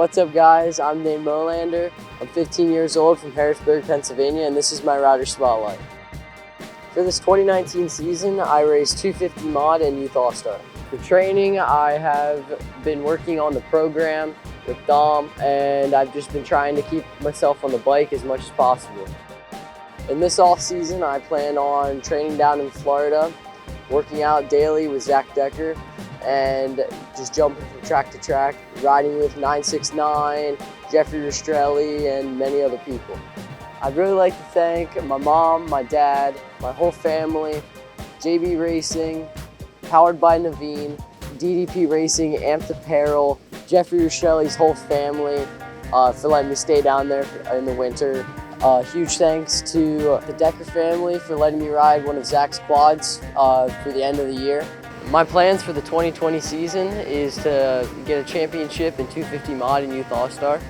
What's up guys, I'm Dane Molander. I'm 15 years old from Harrisburg, Pennsylvania, and this is my Rider Spotlight. For this 2019 season, I raced 250 Mod and Youth All-Star. For training, I have been working on the program with Dom, and I've just been trying to keep myself on the bike as much as possible. In this off-season, I plan on training down in Florida, working out daily with Zach Decker, and just jumping from track to track, riding with 969, Jeffrey Rastrelli, and many other people. I'd really like to thank my mom, my dad, my whole family, JB Racing, Powered by Naveen, DDP Racing, Amped Apparel, Jeffrey Rastrelli's whole family for letting me stay down there in the winter. Huge thanks to the Decker family for letting me ride one of Zach's quads for the end of the year. My plans for the 2020 season is to get a championship in 250 Mod and Youth All-Star.